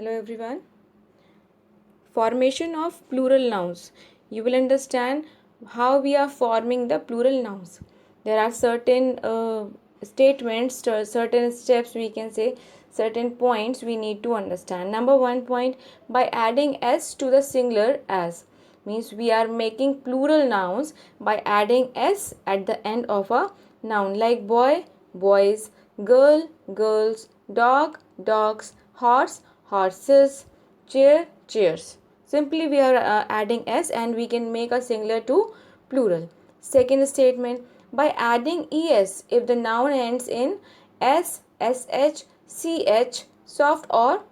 Hello everyone. Formation of plural nouns. You will understand how we are forming the plural nouns. There are certain statements, certain steps, we can say certain points we need to understand. Number one point, by adding s to the singular as, means we are making plural nouns by adding s at the end of a noun, like boy, boys, girl, girls, dog, dogs, horse, horses, chair, chairs. Simply we are adding s and we can make a singular to plural. Second statement, by adding es if the noun ends in s, sh, ch, soft or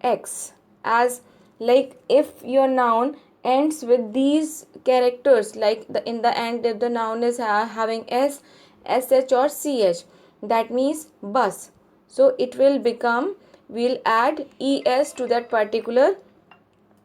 x, as like if your noun ends with these characters, like in the end if the noun is having s, sh or ch, that means bus, so it will become, we'll add es to that particular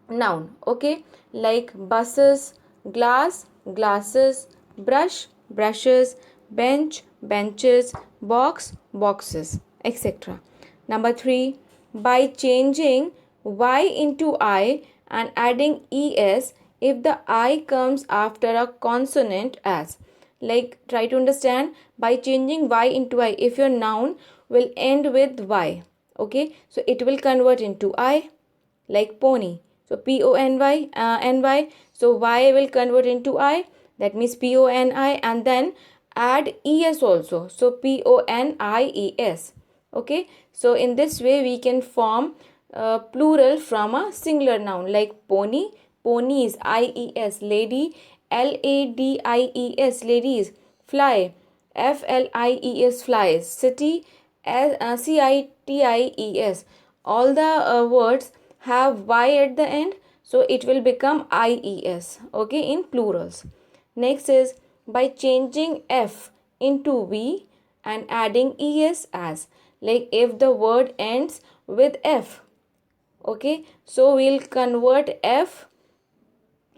noun. Okay, like buses, glass, glasses, brush, brushes, bench, benches, box, boxes, etc. Number 3, by changing y into I and adding es if the I comes after a consonant as, like try to understand, by changing y into I, if your noun will end with y, okay, so it will convert into I, like pony. So pony, so y will convert into I, that means poni, and then add es also, so ponies. Okay, so in this way we can form plural from a singular noun, like pony, ponies, ies, lady, ladies, ladies, fly, flies, flies, city, cities. All the words have y at the end, so it will become ies, okay, in plurals. Next is by changing f into v and adding es as, like if the word ends with f, okay, so we'll convert f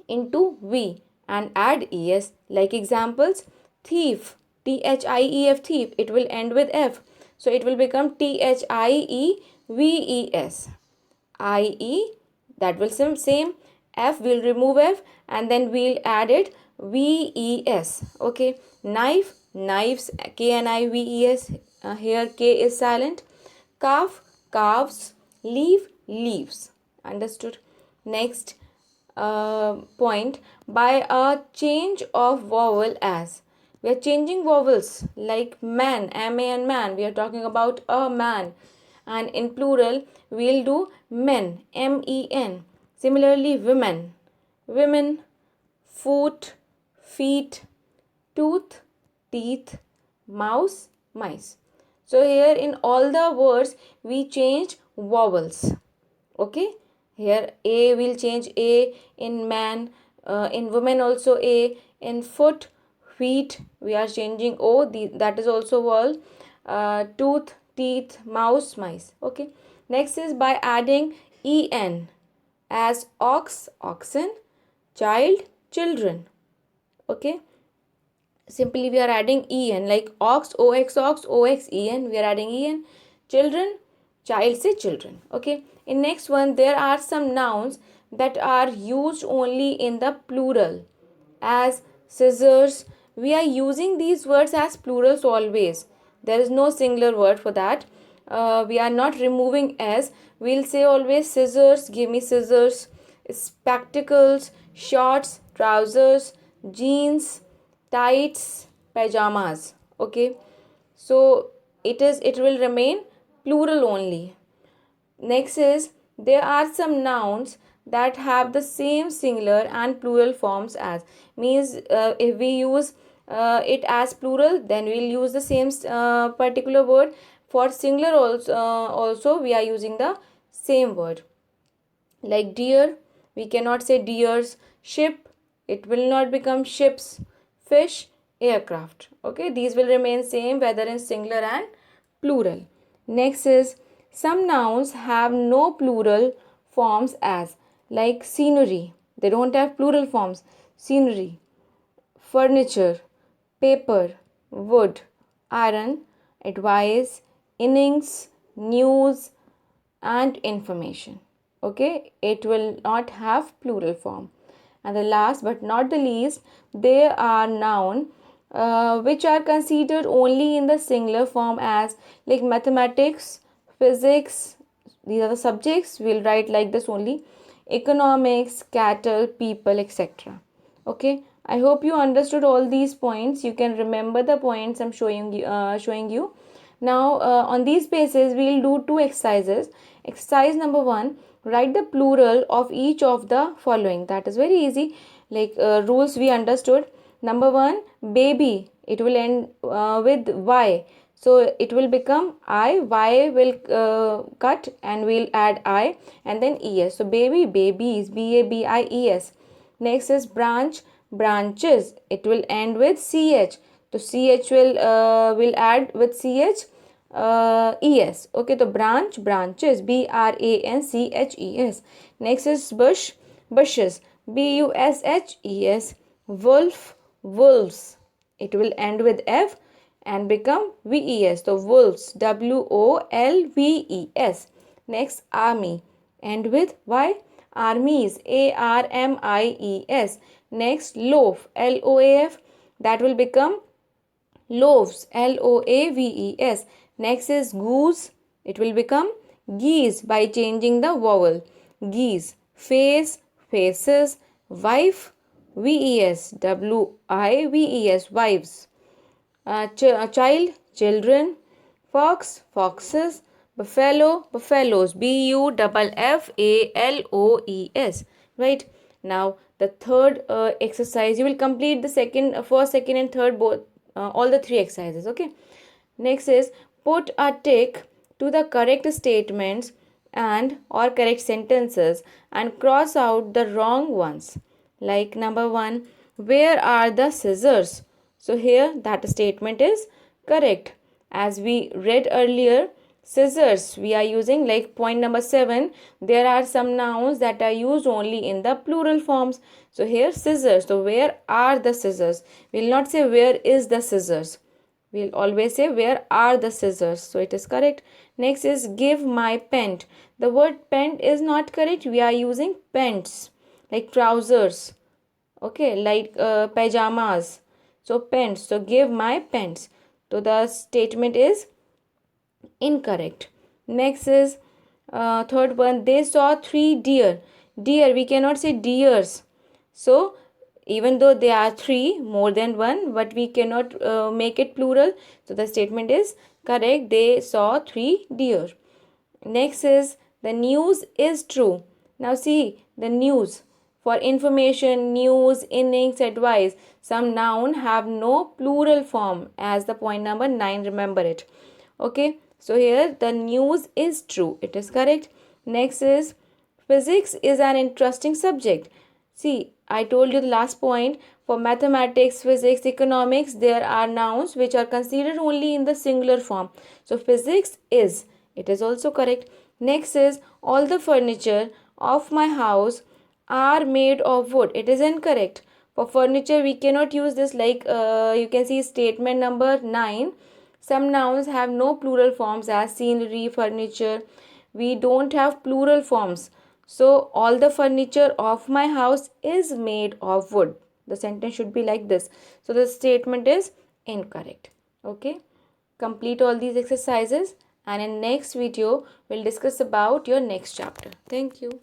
into v and add es, like examples, thief, thief, thief, it will end with f, so it will become thieves, ie, that will same, f will remove f and then we'll add it ves. Okay, knife, knives, knives, here k is silent, calf, calves, leaf, leaves. Understood? Next point, by a change of vowel as, we are changing vowels, like man, man, man, we are talking about a man, and in plural we'll do men, men. Similarly women, women, foot, feet, tooth, teeth, mouse, mice. So here in all the words we change vowels. Okay, here a will change a in man, in women also a, in foot, feet we are changing o, that is also vowel, tooth, teeth, mouse, mice. Okay, next is by adding en as ox, oxen, child, children. Okay, simply we are adding en, like ox, ox, en, we are adding en, children, child say children. Okay, in next one there are some nouns that are used only in the plural, as scissors, we are using these words as plurals always, there is no singular word for that. We are not removing s, we'll say always scissors, give me scissors, spectacles, shorts, trousers, jeans, tights, pajamas. Okay, so it will remain plural only. Next is, there are some nouns that have the same singular and plural forms as, means if we use it as plural, then we'll use the same particular word. For singular also we are using the same word, like deer, we cannot say deers, ship, it will not become ships, fish, aircraft. Okay, these will remain same whether in singular and plural. Next is, some nouns have no plural forms as, like scenery, they don't have plural forms, scenery, furniture, paper, wood, iron, advice, innings, news, and information. Okay, it will not have plural form. And the last but not the least, there are noun which are considered only in the singular form, as like mathematics, physics. These are the subjects. We'll write like this only: economics, cattle, people, etc. Okay, I hope you understood all these points. You can remember the points I'm showing you. Now on these bases we'll do two exercises. Exercise number 1: write the plural of each of the following. That is very easy, like rules we understood. Number 1, baby, it will end with y, so it will become I. Y will cut and we'll add I, and then es. So baby, babies, babies. Next is branch, branches, it will end with ch. So ch will add with ch es. Okay, so branch, branches, branches. Next is bush, bushes, bushes. Wolf, wolves, it will end with f and become ves. So wolves, wolves. Next, army, end with y, armies, armies. Next, loaf, loaf, that will become loaves, loaves. Next is goose, it will become geese by changing the vowel. Geese, face, faces, wife, ves, wives, wives. Child, children. Fox, foxes. Buffalo, buffaloes, buffaloes. Right. Now the third exercise, you will complete the first, second and third, both all the three exercises. Okay, next is put a tick to the correct statements and or correct sentences and cross out the wrong ones. Like number 1, where are the scissors? So here that statement is correct. As we read earlier, scissors we are using, like point number 7, there are some nouns that are used only in the plural forms. So here scissors, so where are the scissors? We'll not say where is the scissors, we'll always say where are the scissors. So it is correct. Next is give my pant. The word pant is not correct, we are using pants, like trousers. Okay, like pajamas. So pants, so give my pants, so the statement is incorrect. Next is third one, they saw 3 deer. Deer, we cannot say deers. So even though they are 3, more than one, but we cannot make it plural, so the statement is correct, they saw 3 deer. Next is the news is true. Now see, the news, for information, news, innings, advice, some noun have no plural form, as the point number 9, remember it. Okay, so here the news is true, it is correct. Next is physics is an interesting subject. See, I told you the last point, for mathematics, physics, economics, there are nouns which are considered only in the singular form. So physics is, it is also correct. Next is all the furniture of my house are made of wood. It is incorrect. For furniture we cannot use this, like you can see statement number 9. Some nouns have no plural forms, as scenery, furniture. We don't have plural forms. So all the furniture of my house is made of wood. The sentence should be like this. So the statement is incorrect. Okay. Complete all these exercises, and in next video we'll discuss about your next chapter. Thank you.